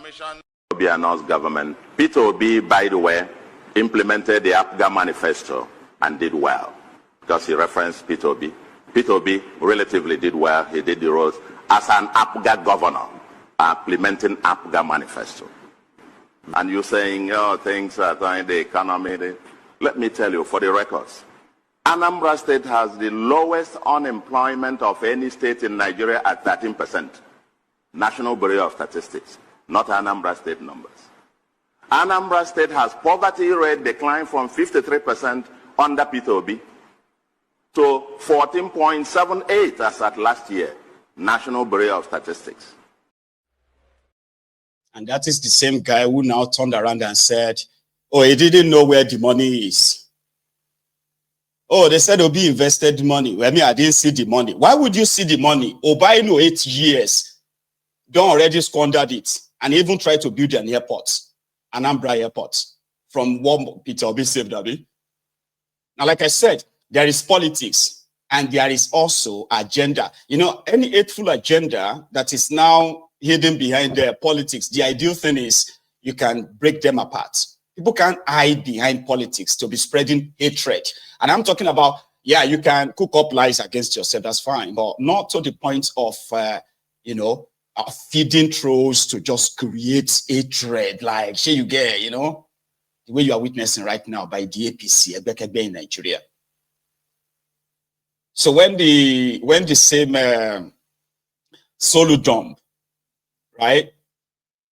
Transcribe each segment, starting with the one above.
IPOB announced government. P2B, by the way, implemented the APGA manifesto and did well because he referenced P2B. P2B relatively did well. He did the roles as an APGA governor, implementing APGA manifesto. And you're saying, oh, things are in the economy. Let me tell you, for the records, Anambra State has the lowest unemployment of any state in Nigeria at 13%. National Bureau of Statistics, not Anambra State numbers. Anambra State has poverty rate declined from 53% under P2B to 14.78 as at last year, National Bureau of Statistics. And that is the same guy who now turned around and said, oh, he didn't know where the money is. Oh, they said Obi invested money. Well, I didn't see the money. Why would you see the money? Obi, no, 8 years. Don't already squandered it and even tried to build an airport, Anambra Airport, from what Peter Obi saved Obi. Now, like I said, there is politics and there is also agenda. You know, any hateful agenda that is now hidden behind the politics, the ideal thing is you can break them apart. People can't hide behind politics to be spreading hatred. And I'm talking about, yeah, you can cook up lies against yourself, that's fine, but not to the point of, feeding trolls to just create hatred, like, sure you get, you know, the way you are witnessing right now by the APC, in Nigeria. So when the same Soludo, right,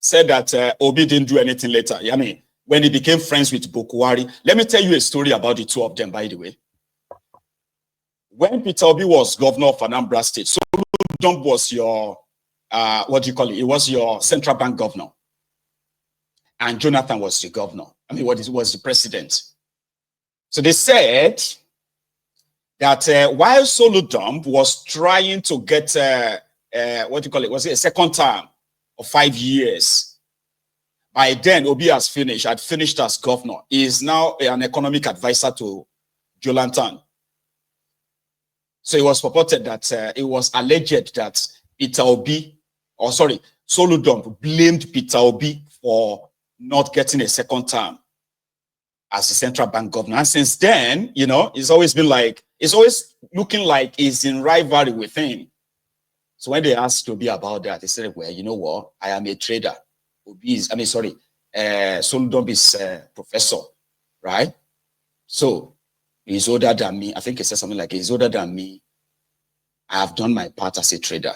said that Obi didn't do anything later, I mean, when he became friends with Bokwari, let me tell you a story about the two of them, by the way. When Peter Obi was governor of Anambra State, Soludo was your what do you call it? It was your central bank governor. And Jonathan was the governor. I mean, was the president. So they said that while Soludo was trying to get, what do you call it? Was it a second term of 5 years? By then, Obi had finished as governor. He is now an economic advisor to Jonathan. So it was purported that it was alleged that Soludo blamed Peter Obi for not getting a second term as the central bank governor. And since then, you know, it's always looking like he's in rivalry with him. So when they asked Obi about that, he said, well, you know what? I am a trader. Soludo is a professor, right? So he's older than me. I think he said something like, he's older than me. I have done my part as a trader.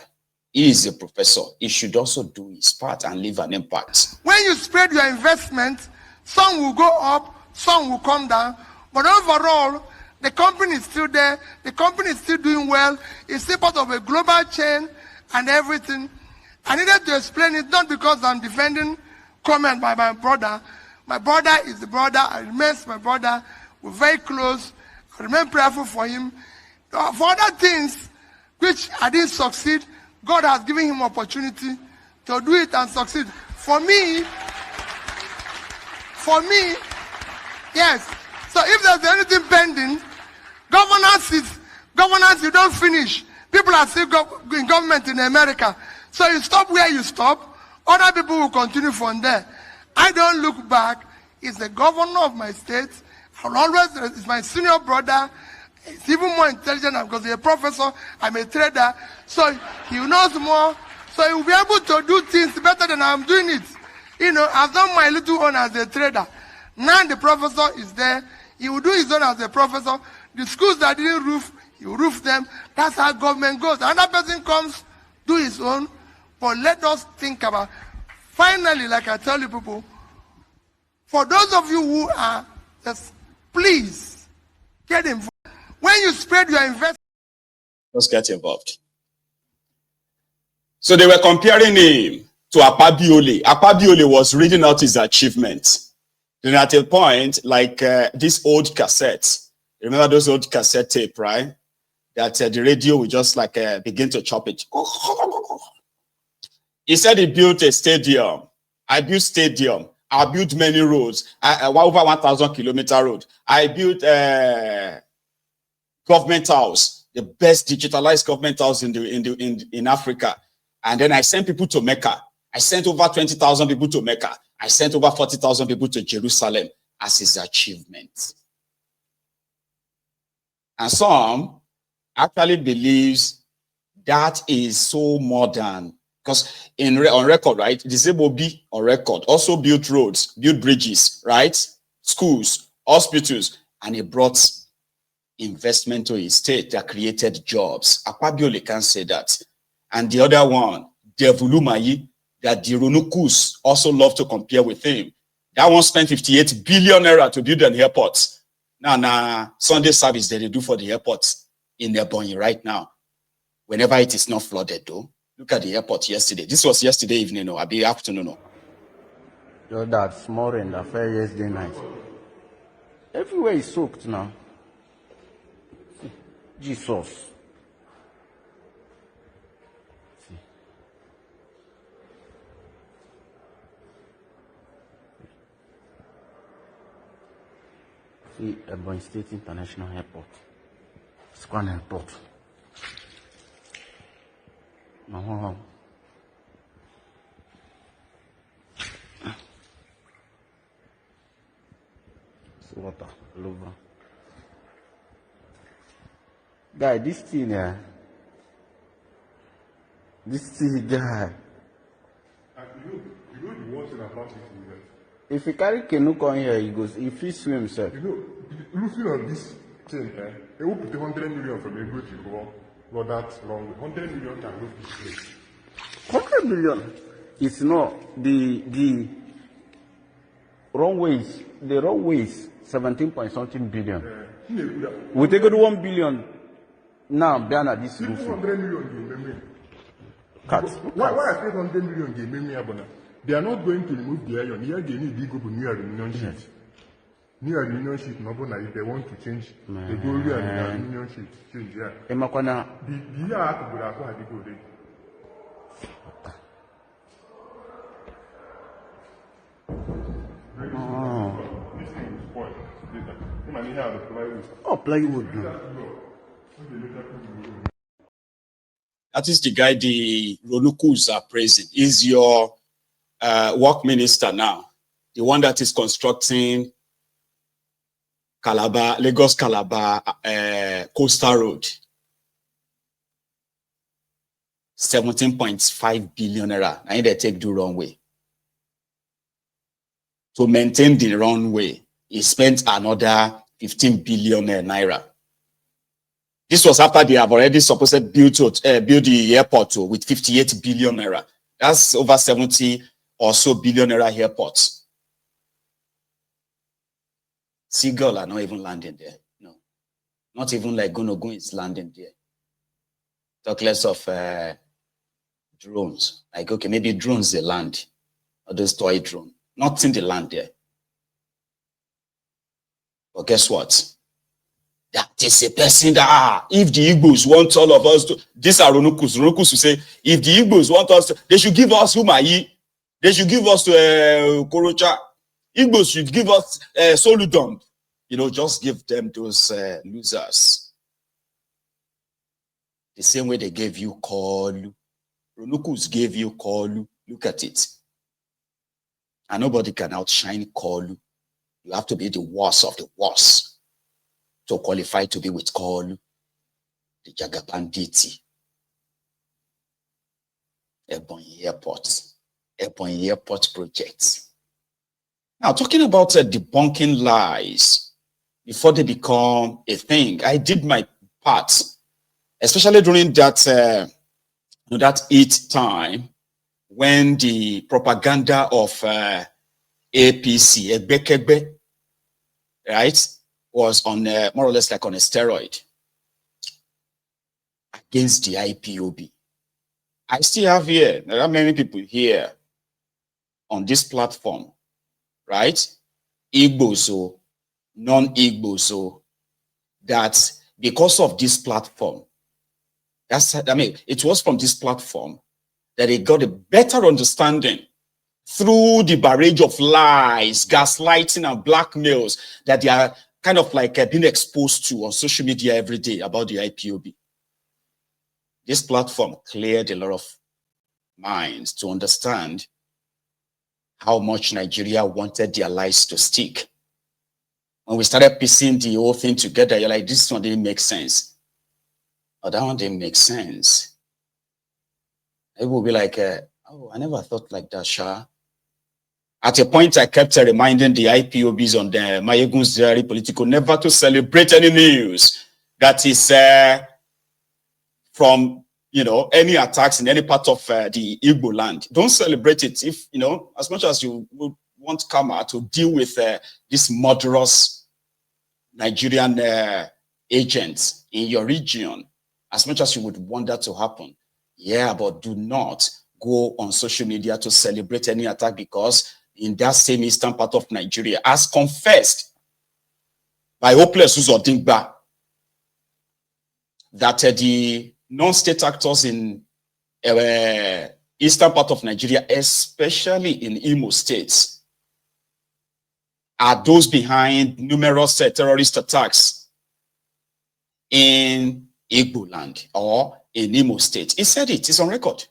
He is a professor. He should also do his part and leave an impact. When you spread your investment, some will go up, some will come down. But overall, the company is still there. The company is still doing well. It's still part of a global chain and everything. I needed to explain it, not because I'm defending comment by my brother. My brother is the brother. I remain my brother. We're very close. I remain prayerful for him. For other things which I didn't succeed, God has given him opportunity to do it and succeed. For me, yes. So if there's anything pending, governance, you don't finish. People are still in government in America. So you stop where you stop, other people will continue from there. I don't look back. He's the governor of my state. I'll always, he's my senior brother. He's even more intelligent because he's a professor. I'm a trader. So he knows more. So he will be able to do things better than I'm doing it. You know, I've done my little own as a trader. Now the professor is there. He will do his own as a professor. The schools that didn't roof, he will roof them. That's how government goes. Another person comes, do his own. But let us think about, finally, like I tell you people, for those of you who are, just please get involved. When you spread your investment, just get involved. So they were comparing him to Akpabio. Akpabio was reading out his achievements. Then at a point, like this old cassette, remember those old cassette tape, right? That the radio will just like begin to chop it. He said he built a stadium. I built stadium. I built many roads. Over 1,000 kilometer road. I built government house, the best digitalized government house in Africa. And then I sent people to Mecca. I sent over 20,000 people to Mecca. I sent over 40,000 people to Jerusalem as his achievement. And some actually believes that is so modern because on record, right? Disabled be on record also built roads, built bridges, right? Schools, hospitals, and he brought investment to his state that created jobs. Akwabiole can say that. And the other one, Devulumayi, that the Ronukus also love to compare with him. That one spent 58 billion naira to build an airport. Now, Sunday service that they do for the airport in Ebonyi right now. Whenever it is not flooded, though. Look at the airport yesterday. This was yesterday evening, or I'll afternoon. No. That small rain that fell yesterday night. Everywhere is soaked now. Jesus. See, Ebonyi State International Airport. Squan Airport. No. See water all over. Guy, this thing, this thing, guy. You know the one thing about it is that if you carry canoe come here, he goes, if he swim himself. you know, looking at this thing, they will put 100 million from Ego to go that long. 100 million can go to this place. 100 million. It's not the runways. The runways 17 point something billion. We take it 1 billion now. Bernard, this roof. 200 million game memory. Cut. Why I say 100 million game memory abona? They are not going to remove the iron. Here they need big up new aluminium sheet. New aluminium sheet, no bona if they want to change the gold aluminium sheet. Change yeah. Emakwana. The year after go had to go there. This thing is spoiled. Oh, plywood. That is the guy the Ronukus are praising. Is your work minister now, the one that is constructing Lagos Calabar coastal road. 17.5 billion naira. I need to take the runway. To maintain the runway, he spent another 15 billion naira. This was after they have already supposedly built the airport with 58 billion naira. That's over 70 or so billion naira airports. Seagull are not even landing there. No. Not even like Gonogun is landing there. Talk less of drones. Like, okay, maybe drones they land. Or those toy drone. Nothing they land there. But guess what? That is a person that, if the Igbos want all of us to, these are Ronukus. Ronukus will say, if the Igbos want us to, they should give us Humayi. They should give us to Korocha. Igbos should give us Soludo. You know, just give them those losers. The same way they gave you Kolu. Ronukus gave you Kolu. Look at it. And nobody can outshine Kolu. You have to be the worst of the worst to qualify to be with Kolu, the Jagabanditi. Ebonyi Airport project. Now, talking about debunking lies before they become a thing, I did my part, especially during that that heat time when the propaganda of APC, Egbekegbe, right, was on more or less like on a steroid against the IPOB. I still have here, there are many people here on this platform, right? Igbo, non-Igbo, that because of this platform, it was from this platform that they got a better understanding through the barrage of lies, gaslighting, and blackmails that they are kind of like being exposed to on social media every day about the IPOB. This platform cleared a lot of minds to understand how much Nigeria wanted their lives to stick. When we started piecing the whole thing together, you're like, this one didn't make sense. Or that one didn't make sense. It will be like, oh, I never thought like that, Sha. At a point, I kept reminding the IPOBs on the Mayegun's Diary Political never to celebrate any news that is from, any attacks in any part of the Igbo land. Don't celebrate it if, as much as you would want Kama to deal with this murderous Nigerian agents in your region, as much as you would want that to happen. Yeah, but do not go on social media to celebrate any attack, because in that same eastern part of Nigeria, as confessed by Hopeless Uzodingba, that the non-state actors in eastern part of Nigeria, especially in Imo states, are those behind numerous terrorist attacks in Igbo land or in Imo state. He said it, it's on record.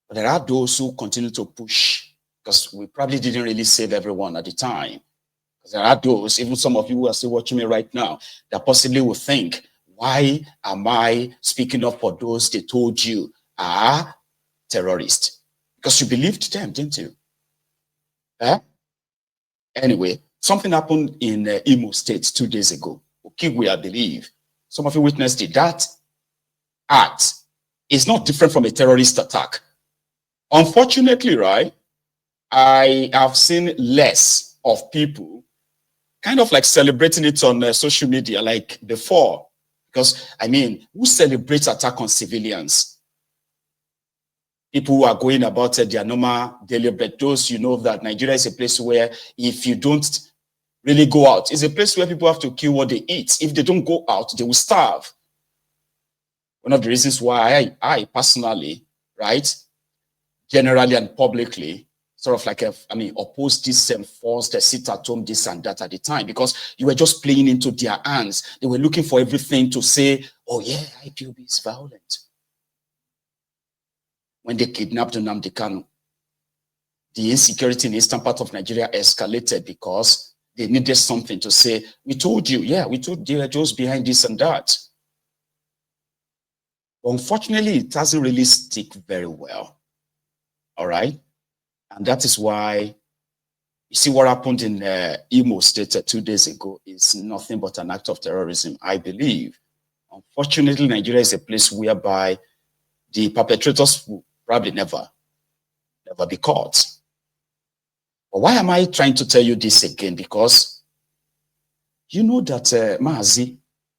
But there are those who continue to push, because we probably didn't really save everyone at the time. Because there are those, even some of you who are still watching me right now, that possibly will think, why am I speaking up for those they told you are terrorists? Because you believed them, didn't you? Anyway, something happened in Imo State 2 days ago. Okigwe, I believe. Some of you witnessed it. That act is not different from a terrorist attack. Unfortunately, right, I have seen less of people kind of like celebrating it on social media like before. Because, who celebrates attack on civilians? People who are going about their normal daily bread. Those, that Nigeria is a place where if you don't really go out, it's a place where people have to kill what they eat. If they don't go out, they will starve. One of the reasons why I personally, right, generally and publicly, sort of like, oppose this forced sit at home, this and that at the time, because you were just playing into their hands. They were looking for everything to say, oh yeah, IPOB is violent. When they kidnapped Nnamdi Kanu, the insecurity in the eastern part of Nigeria escalated because they needed something to say, we told you, yeah, we told you those behind this and that. But unfortunately, it doesn't really stick very well. All right? And that is why, you see what happened in Imo State 2 days ago is nothing but an act of terrorism, I believe. Unfortunately, Nigeria is a place whereby the perpetrators will probably never be caught. But why am I trying to tell you this again? Because you know that Mazi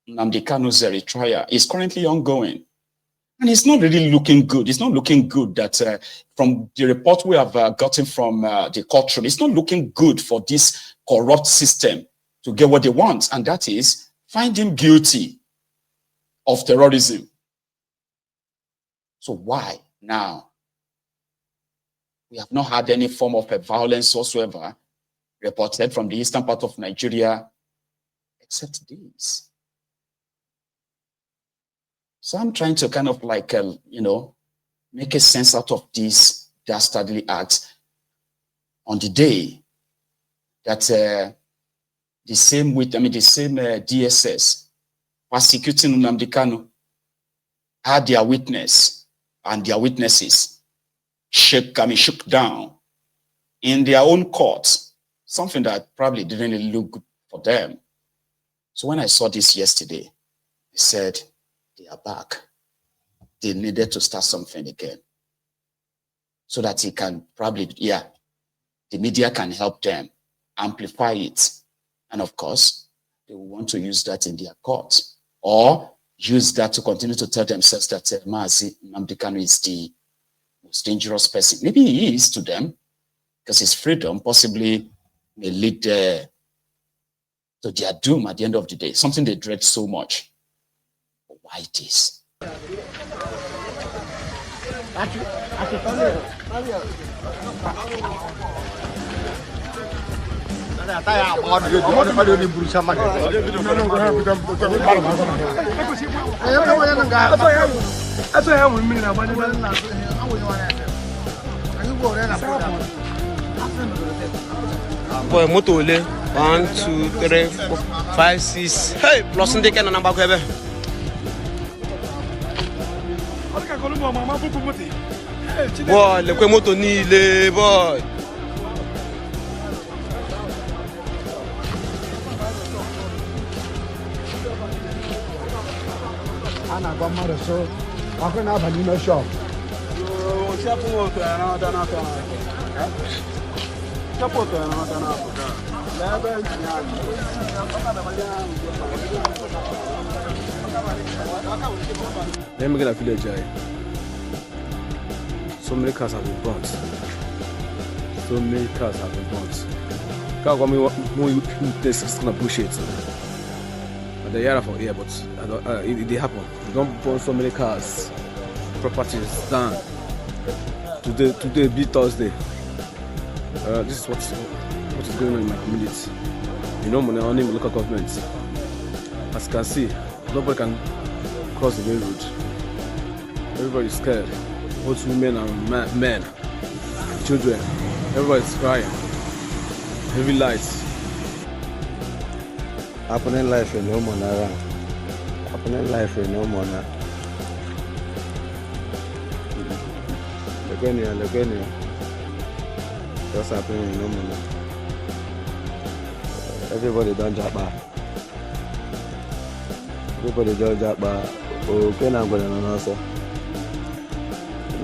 Nnamdi Kanu's trial is currently ongoing. And it's not really looking good. It's not looking good that from the report we have gotten from the courtroom, it's not looking good for this corrupt system to get what they want. And that is find him guilty of terrorism. So why now? We have not had any form of violence whatsoever reported from the eastern part of Nigeria, except this. So I'm trying to kind of like, make a sense out of this dastardly act on the day that the same DSS persecuting Nnamdi Kanu had their witness and their witnesses shook down in their own courts, something that probably didn't really look good for them. So when I saw this yesterday, I said, they are back. They needed to start something again so that he can probably, the media can help them amplify it. And of course, they will want to use that in their courts or use that to continue to tell themselves that Mazi Nnamdi Kanu is the most dangerous person. Maybe he is to them because his freedom possibly may lead to their doom at the end of the day, something they dread so much. Why this? Ada That's why I'm mean about it. Boy, motole 1, 2, 3, 4, 5, 6. Hey, plus ndeke na namba kwebe. Boy, le kwe moto ni le boy. Ana kwa mara so ako na ba ni no shop. Let me get a village. So many cars have been burnt. So many cars have been burnt. Can't go me more this is gonna push it. The year for here, but it happen. Don't burn so many cars. Properties down. Today be Thursday. This is what is going on in my community. You know, my own local government. As you can see, nobody can cross the main road. Everybody is scared. Both women and men, children. Everybody is crying. Heavy lights. Happening life in no more now. Happening life in no more now. Legonia. What's happening in no more now? Everybody don't jump back. Everybody don't jump back. Okay, now I'm going to answer.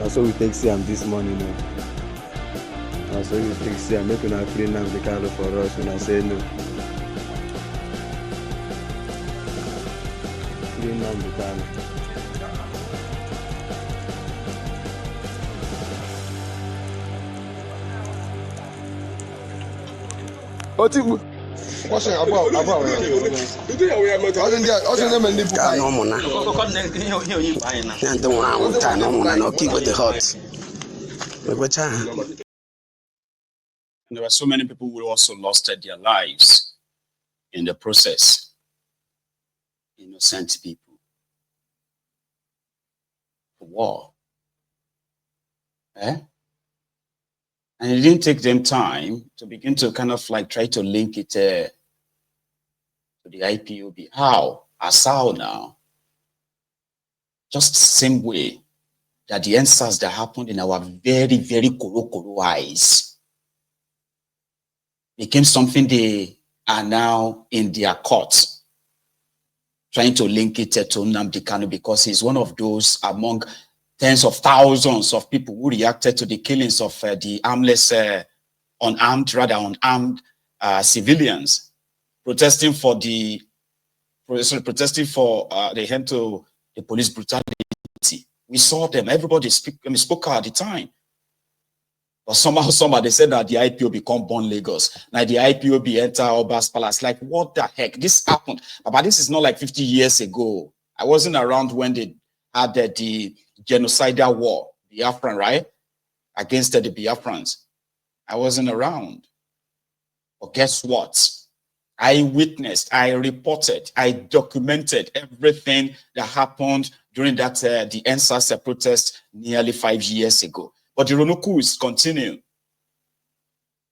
So we take Siam this morning now. So we take Siam, make una free Nnamdi Kanu for us when I say no. Free Nnamdi Kanu. What's it about? There were so many people who also lost their lives in the process. Innocent people. War. And it didn't take them time to begin to kind of like try to link it to the IPOB. How? As how now? Just the same way that the answers that happened in our very, very koro eyes became something they are now in their court trying to link it to Nnamdi Kanu because he's one of those among tens of thousands of people who reacted to the killings of the armless, unarmed civilians, protesting for the end to the police brutality. We saw them. Everybody spoke out at the time. But somehow somebody said that the IPOB come born Lagos. Now the IPOB enter Oba's palace. Like, what the heck? This happened. But this is not like 50 years ago. I wasn't around when they had the genocidal war, Biafran, right? Against the Biafrans. I wasn't around. But guess what? I witnessed, I reported, I documented everything that happened during that the NSAS protest nearly 5 years ago. But the Ronoku is continuing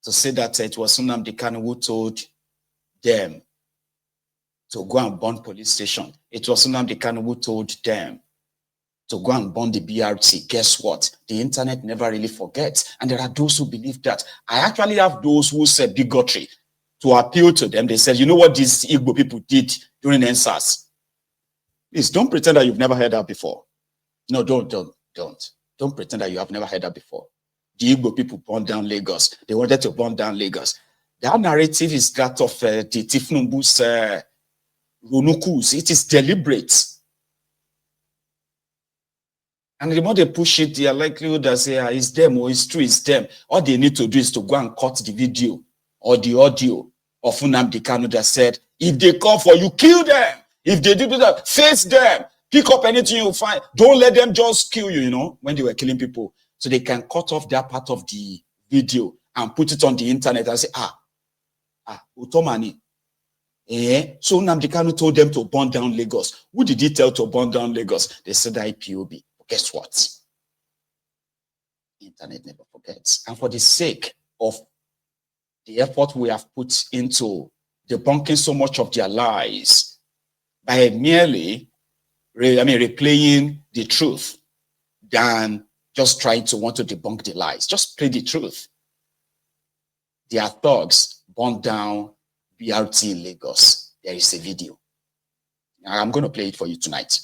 to say that it was Nnamdi Kanu who told them to go and burn police station. It was Nnamdi Kanu who told them to go and burn the BRT. Guess what? The internet never really forgets. And there are those who believe that. I actually have those who said bigotry to appeal to them. They said, you know what these Igbo people did during NSAS? Please don't pretend that you've never heard that before. No, don't. Don't pretend that you have never heard that before. The Igbo people burned down Lagos. They wanted to burn down Lagos. That narrative is that of the Tifnumbu's Runukus. It is deliberate. And the more they push it, the likelihood that say it's them or it's true, it's them. All they need to do is to go and cut the video or the audio of Nnamdi Kanu that said, if they come for you, kill them. If they do that, face them. Pick up anything you find. Don't let them just kill you, you know, when they were killing people. So they can cut off that part of the video and put it on the internet and say, Utomani. So Nnamdi Kanu told them to burn down Lagos. Who did he tell to burn down Lagos? They said IPOB. guess what? Internet never forgets. And for the sake of the effort we have put into debunking so much of their lies by merely replaying the truth than just trying to want to debunk the lies. Just play the truth. Their thugs burned down BRT in Lagos. There is a video. I'm going to play it for you tonight.